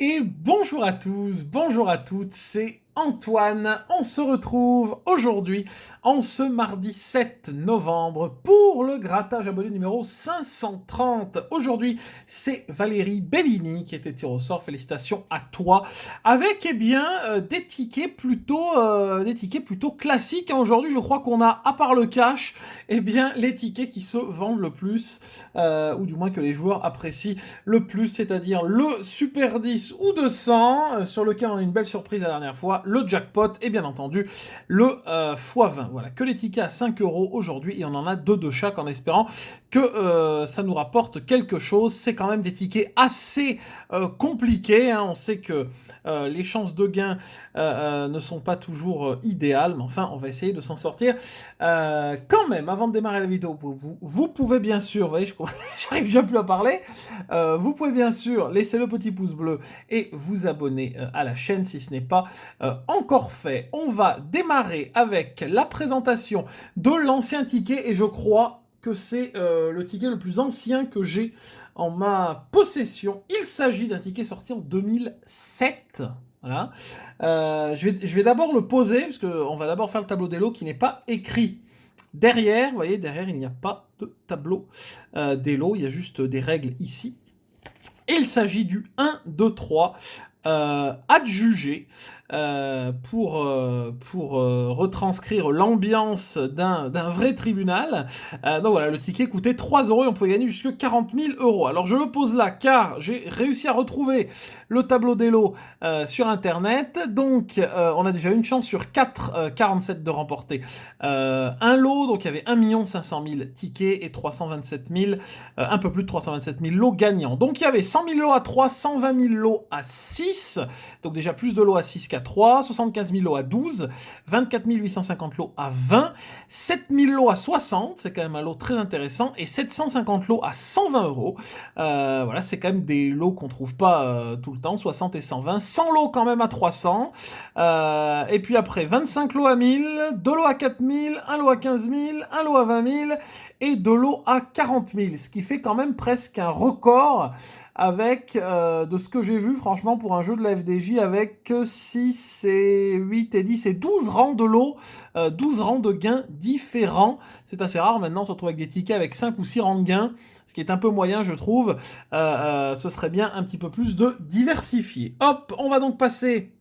Et bonjour à tous, bonjour à toutes, c'est Antoine. On se retrouve aujourd'hui, en ce mardi 7 novembre, pour le grattage abonné numéro 530. Aujourd'hui, c'est Valérie Bellini qui était tirée au sort. Félicitations à toi. Avec, des tickets plutôt classiques. Aujourd'hui, je crois qu'on a, à part le cash, les tickets qui se vendent le plus, ou du moins que les joueurs apprécient le plus, c'est-à-dire le Super 10 ou 200, sur lequel on a une belle surprise la dernière fois, le jackpot et bien entendu le x20. Voilà, que les tickets à 5 euros aujourd'hui et on en a deux de chaque en espérant que ça nous rapporte quelque chose. C'est quand même des tickets assez compliqués, hein. On sait que les chances de gain ne sont pas toujours idéales, mais enfin on va essayer de s'en sortir. Quand même, avant de démarrer la vidéo, vous pouvez bien sûr, vous voyez, j'arrive déjà plus à parler, vous pouvez bien sûr laisser le petit pouce bleu et vous abonner à la chaîne si ce n'est pas encore fait. On va démarrer avec la présentation de l'ancien ticket et je crois que c'est le ticket le plus ancien que j'ai en ma possession. Il s'agit d'un ticket sorti en 2007. Voilà. Je vais d'abord le poser, parce qu'on va d'abord faire le tableau des lots qui n'est pas écrit derrière. Vous voyez, derrière, il n'y a pas de tableau des lots, il y a juste des règles ici. Et il s'agit du 1, 2, 3 adjugé pour retranscrire l'ambiance d'un vrai tribunal. Donc voilà, le ticket coûtait 3 euros et on pouvait gagner jusqu'à 40 000 euros. Alors je le pose là car j'ai réussi à retrouver le tableau des lots sur internet. Donc on a déjà une chance sur 4, 47 de remporter un lot. Donc il y avait 1 500 000 tickets et 327 000, un peu plus de 327 000 lots gagnants. Donc il y avait 100 000 lots à 3, 120 000 lots à 6. Donc déjà plus de lots à 6 qu'à 3, 75 000 lots à 12, 24 850 lots à 20, 7 000 lots à 60, c'est quand même un lot très intéressant, et 750 lots à 120 euros. Voilà, c'est quand même des lots qu'on trouve pas tout le temps, 60 et 120, 100 lots quand même à 300, et puis après 25 lots à 1000, 2 lots à 4000, 1 lot à 15 000, 1 lot à 20 000, et 2 lots à 40 000, ce qui fait quand même presque un record avec, de ce que j'ai vu, franchement, pour un jeu de la FDJ, avec 6 et 8 et 10 et 12 rangs de lots, 12 rangs de gains différents. C'est assez rare, maintenant, on se retrouve avec des tickets avec 5 ou 6 rangs de gains, ce qui est un peu moyen, je trouve. Ce serait bien un petit peu plus de diversifier. Hop, on va donc passer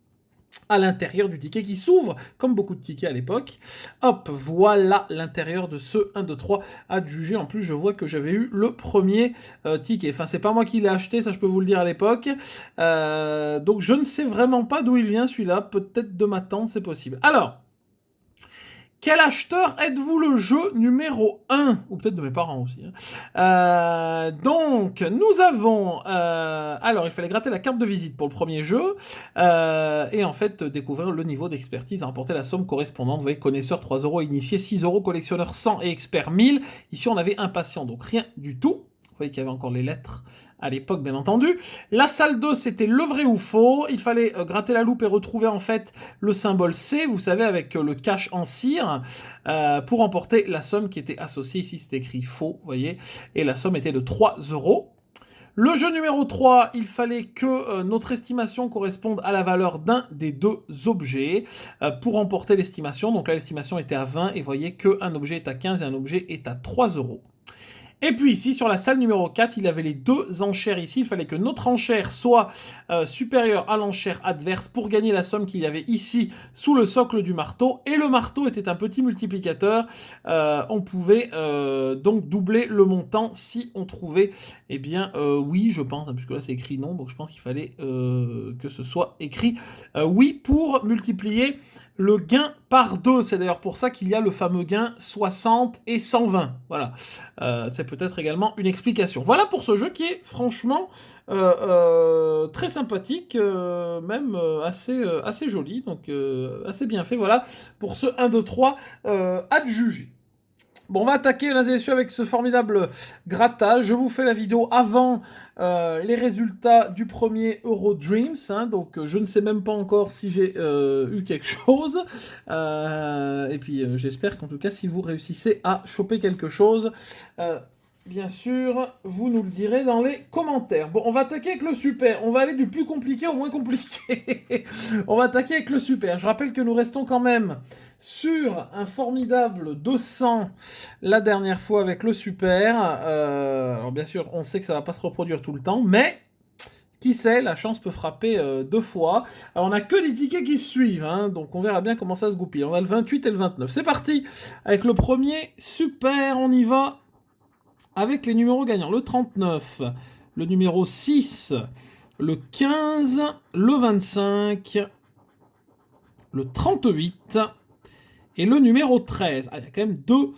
à l'intérieur du ticket qui s'ouvre, comme beaucoup de tickets à l'époque. Hop, voilà l'intérieur de ce 1, 2, 3 adjugé. En plus, je vois que j'avais eu le premier ticket. Enfin, c'est pas moi qui l'ai acheté, ça je peux vous le dire à l'époque. Donc, je ne sais vraiment pas d'où il vient celui-là. Peut-être de ma tante, c'est possible. Alors, quel acheteur êtes-vous le jeu numéro 1? Ou peut-être de mes parents aussi, hein. Donc, nous avons... alors, il fallait gratter la carte de visite pour le premier jeu. Et en fait, découvrir le niveau d'expertise à remporter la somme correspondante. Vous voyez, connaisseur 3 euros, initié 6 euros, collectionneur 100 et expert 1000. Ici, on avait impatient, donc rien du tout. Vous voyez qu'il y avait encore les lettres à l'époque, bien entendu. La salle 2, c'était le vrai ou faux. Il fallait gratter la loupe et retrouver en fait le symbole C, vous savez, avec le cache en cire, pour emporter la somme qui était associée. Ici, c'est écrit faux, vous voyez. Et la somme était de 3 euros. Le jeu numéro 3, il fallait que notre estimation corresponde à la valeur d'un des deux objets pour emporter l'estimation. Donc là, l'estimation était à 20 et vous voyez qu'un objet est à 15 et un objet est à 3 euros. Et puis ici, sur la salle numéro 4, il y avait les deux enchères ici. Il fallait que notre enchère soit supérieure à l'enchère adverse pour gagner la somme qu'il y avait ici sous le socle du marteau. Et le marteau était un petit multiplicateur. On pouvait donc doubler le montant si on trouvait, oui, je pense, hein, puisque là c'est écrit non, donc je pense qu'il fallait que ce soit écrit oui pour multiplier le gain par 2. C'est d'ailleurs pour ça qu'il y a le fameux gain 60 et 120. Voilà. C'est peut-être également une explication. Voilà pour ce jeu qui est franchement très sympathique, même assez joli, donc assez bien fait. Voilà pour ce 1, 2, 3 adjugé. Bon, on va attaquer, mesdames et messieurs, avec ce formidable grattage. Je vous fais la vidéo avant les résultats du premier Euro Dreams. Hein, donc, je ne sais même pas encore si j'ai eu quelque chose. Et puis, j'espère qu'en tout cas, si vous réussissez à choper quelque chose, bien sûr, vous nous le direz dans les commentaires. Bon, on va attaquer avec le super. On va aller du plus compliqué au moins compliqué. On va attaquer avec le super. Je rappelle que nous restons quand même sur un formidable 200 la dernière fois avec le super. Alors bien sûr, on sait que ça va pas se reproduire tout le temps, mais qui sait, la chance peut frapper 2 fois. Alors on a que des tickets qui se suivent, hein, donc on verra bien comment ça se goupille. On a le 28 et le 29. C'est parti avec le premier super, on y va avec les numéros gagnants. Le 39, le numéro 6, le 15, le 25, le 38 et le numéro 13. Ah, il y a quand même deux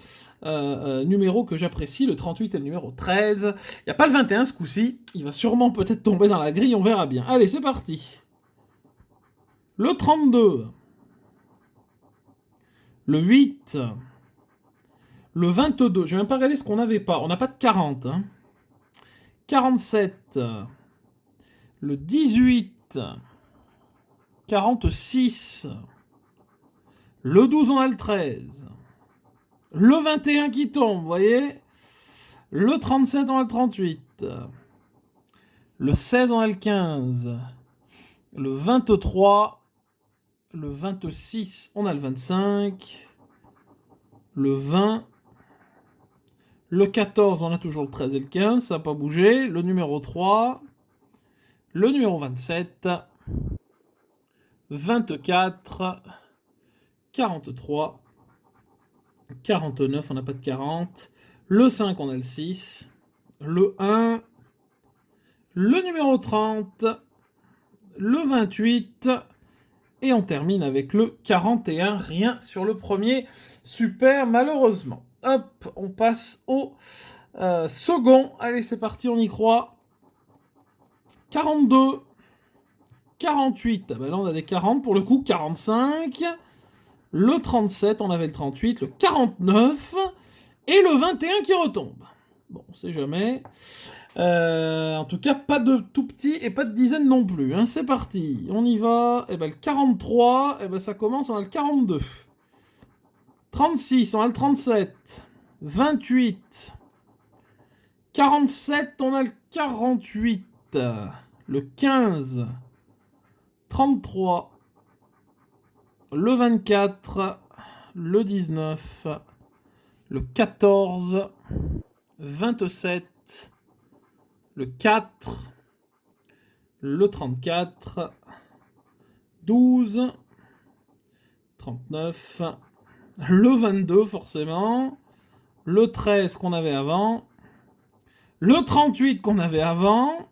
numéros que j'apprécie, le 38 et le numéro 13. Il n'y a pas le 21 ce coup-ci, il va sûrement peut-être tomber dans la grille, on verra bien. Allez, c'est parti. Le 32, le 8, le 22, je vais même pas regarder ce qu'on n'avait pas, on n'a pas de 40. Hein. 47, le 18, 46, le 12, on a le 13, le 21 qui tombe, vous voyez, le 37, on a le 38, le 16, on a le 15, le 23, le 26, on a le 25, le 20, le 14, on a toujours le 13 et le 15, ça n'a pas bougé, le numéro 3, le numéro 27, 24, 43, 49, on n'a pas de 40, le 5, on a le 6, le 1, le numéro 30, le 28, et on termine avec le 41, rien sur le premier super malheureusement. Hop, on passe au second, allez c'est parti, on y croit. 42, 48, ah ben là on a des 40 pour le coup, 45, le 37, on avait le 38, le 49, et le 21 qui retombe. Bon, on sait jamais. En tout cas, pas de tout petit et pas de dizaine non plus. Hein. C'est parti, on y va. Et ben le 43, et ben ça commence, on a le 42. 36, on a le 37. 28. 47, on a le 48. Le 15. 33. Le 24. Le 19. Le 14. 27. Le 4. Le 34. 12. 39. Le 22, forcément. Le 13 qu'on avait avant. Le 38 qu'on avait avant.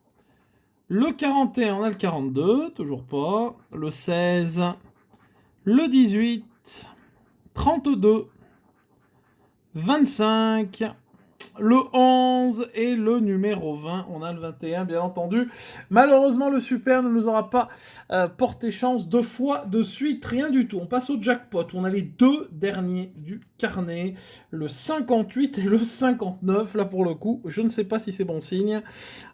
Le 41, on a le 42, toujours pas. Le 16. Le 18. 32. 25. Le 11 et le numéro 20. On a le 21, bien entendu. Malheureusement, le super ne nous aura pas porté chance 2 fois de suite. Rien du tout. On passe au jackpot. On a les 2 derniers du carnet. Le 58 et le 59. Là, pour le coup, je ne sais pas si c'est bon signe.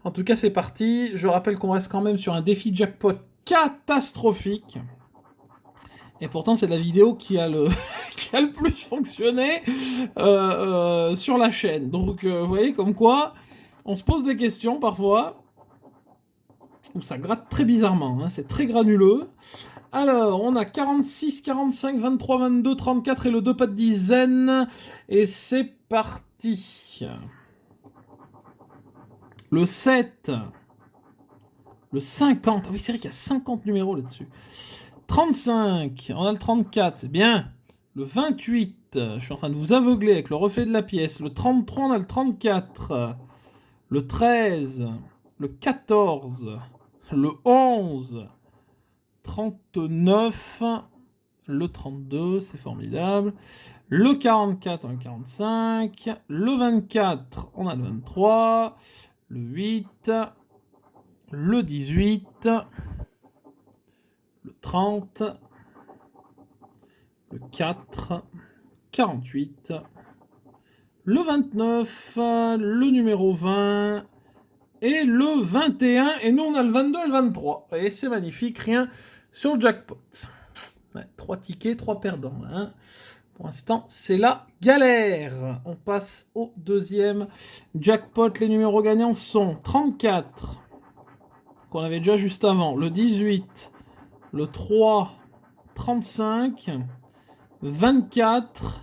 En tout cas, c'est parti. Je rappelle qu'on reste quand même sur un défi jackpot catastrophique. Et pourtant, c'est la vidéo qui a le, qui a le plus fonctionné sur la chaîne. Donc, vous voyez, comme quoi, on se pose des questions parfois, où ça gratte très bizarrement, hein, c'est très granuleux. Alors, on a 46, 45, 23, 22, 34 et le 2 pas de dizaine. Et c'est parti. Le 7. Le 50. Ah oui, c'est vrai qu'il y a 50 numéros là-dessus. 35, on a le 34, c'est bien. Le 28, je suis en train de vous aveugler avec le reflet de la pièce. Le 33, on a le 34. Le 13, le 14, le 11, 39, le 32, c'est formidable. Le 44, on a le 45. Le 24, on a le 23. Le 8, le 18. Le 30, le 4, 48, le 29, le numéro 20 et le 21. Et nous, on a le 22 et le 23. Et c'est magnifique, rien sur le jackpot. Ouais, 3 tickets, 3 perdants. Hein. Pour l'instant, c'est la galère. On passe au deuxième jackpot. Les numéros gagnants sont 34, qu'on avait déjà juste avant, le 18, le 3, 35, 24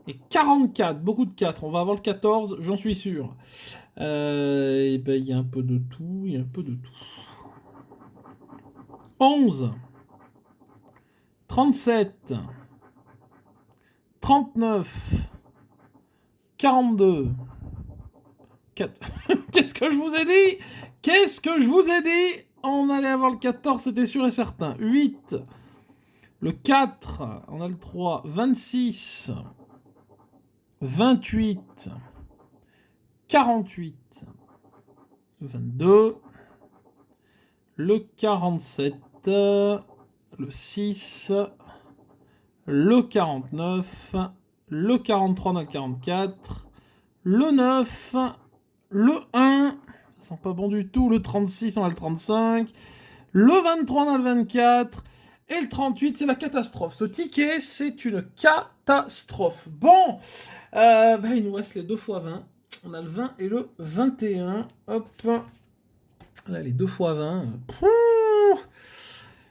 et 44. Beaucoup de 4. On va avoir le 14, j'en suis sûr. Et ben, il y a un peu de tout, il y a un peu de tout. 11, 37, 39, 42, 4. Qu'est-ce que je vous ai dit? Qu'est-ce que je vous ai dit? On allait avoir le 14, c'était sûr et certain. 8, le 4, on a le 3, 26, 28, 48, 22, le 47, le 6, le 49, le 43, on a le 44, le 9, le 1, ça sent pas bon du tout, le 36, on a le 35, le 23, on a le 24, et le 38, c'est la catastrophe. Ce ticket, c'est une catastrophe. Bon, il nous reste les 2 x 20. On a le 20 et le 21. Hop. Là, les 2 x 20.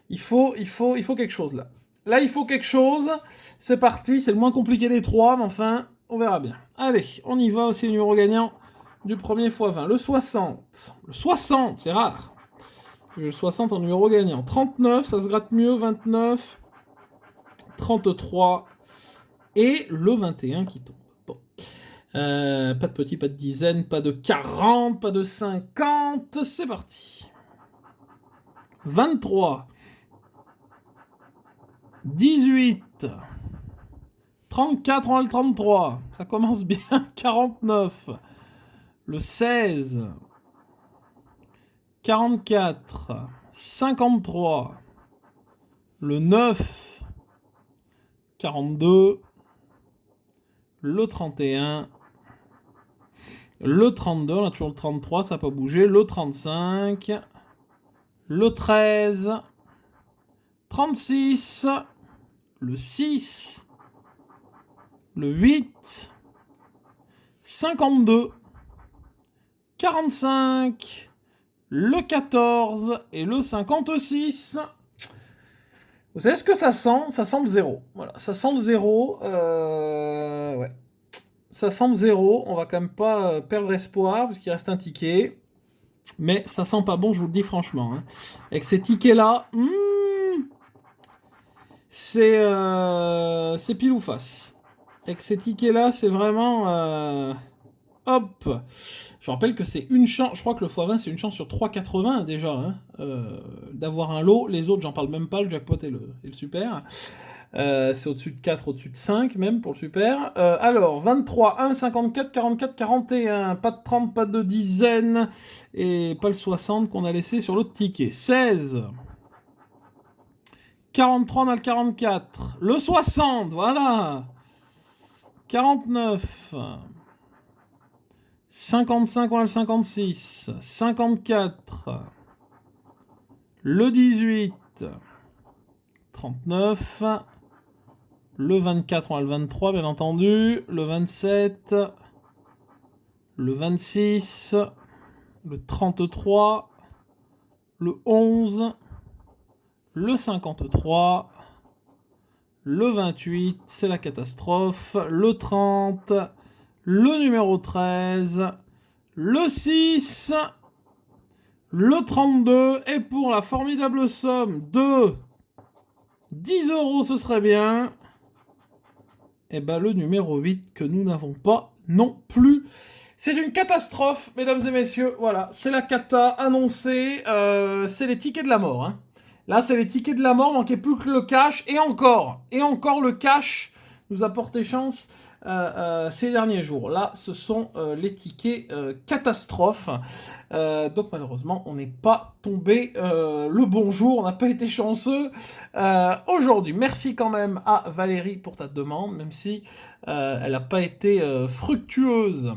Il faut quelque chose, là. Là, il faut quelque chose. C'est parti. C'est le moins compliqué des 3, mais enfin, on verra bien. Allez, on y va aussi, le numéro gagnant du premier x 20. Le 60. Le 60, c'est rare. Le 60 en numéro gagnant. 39, ça se gratte mieux. 29, 33 et le 21 qui tombe. Bon. Pas de petit, pas de dizaine, pas de 40, pas de 50. C'est parti. 23, 18, 34, on a le 33. Ça commence bien. 49, le 16, 44, 53, le 9, 42, le 31, le 32, on a toujours le 33, ça n'a pas bougé, le 35, le 13, 36, le 6, le 8, 52, 45, le 14 et le 56. Vous savez ce que ça sent? Ça sent le 0. Voilà, ça sent le 0. Ouais. Ça sent le 0. On va quand même pas perdre espoir parce qu'il reste un ticket. Mais ça sent pas bon, je vous le dis franchement. Hein. Avec ces tickets-là, c'est pile ou face. Avec ces tickets-là, c'est vraiment... hop. Je rappelle que c'est une chance, je crois que le x20 c'est une chance sur 3,80 déjà, hein, d'avoir un lot. Les autres, j'en parle même pas, le jackpot et le super. C'est au-dessus de 4, au-dessus de 5 même pour le super. Alors, 23, 1, 54, 44, 41. Pas de 30, pas de dizaines. Et pas le 60 qu'on a laissé sur l'autre ticket. 16. 43, on a le 44. Le 60, voilà. 49. 55, on a le 56. 54. Le 18. 39. Le 24, on a le 23, bien entendu. Le 27. Le 26. Le 33. Le 11. Le 53. Le 28, c'est la catastrophe. Le 30. Le numéro 13. Le 6. Le 32. Et pour la formidable somme de 10 €, ce serait bien. Et ben le numéro 8 que nous n'avons pas non plus. C'est une catastrophe, mesdames et messieurs. Voilà, c'est la cata annoncée. C'est les tickets de la mort. Hein. Là, c'est les tickets de la mort. Manquait plus que le cash. Et encore le cash nous a porté chance ces derniers jours. Là, ce sont les tickets catastrophes. Donc malheureusement, on n'est pas tombé le bon jour. On n'a pas été chanceux aujourd'hui. Merci quand même à Valérie pour ta demande, même si elle n'a pas été fructueuse.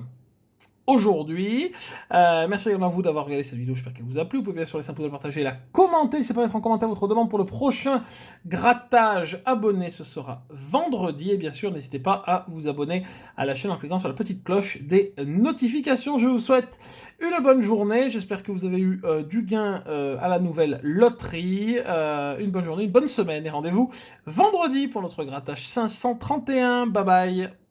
aujourd'hui. Merci également à vous d'avoir regardé cette vidéo, j'espère qu'elle vous a plu. Vous pouvez bien sûr laisser un pouce bleu, partager, la commenter, n'hésitez pas à mettre en commentaire votre demande pour le prochain grattage abonné, ce sera vendredi. Et bien sûr, n'hésitez pas à vous abonner à la chaîne en cliquant sur la petite cloche des notifications. Je vous souhaite une bonne journée, j'espère que vous avez eu du gain à la nouvelle loterie. Une bonne journée, une bonne semaine et rendez-vous vendredi pour notre grattage 531. Bye bye.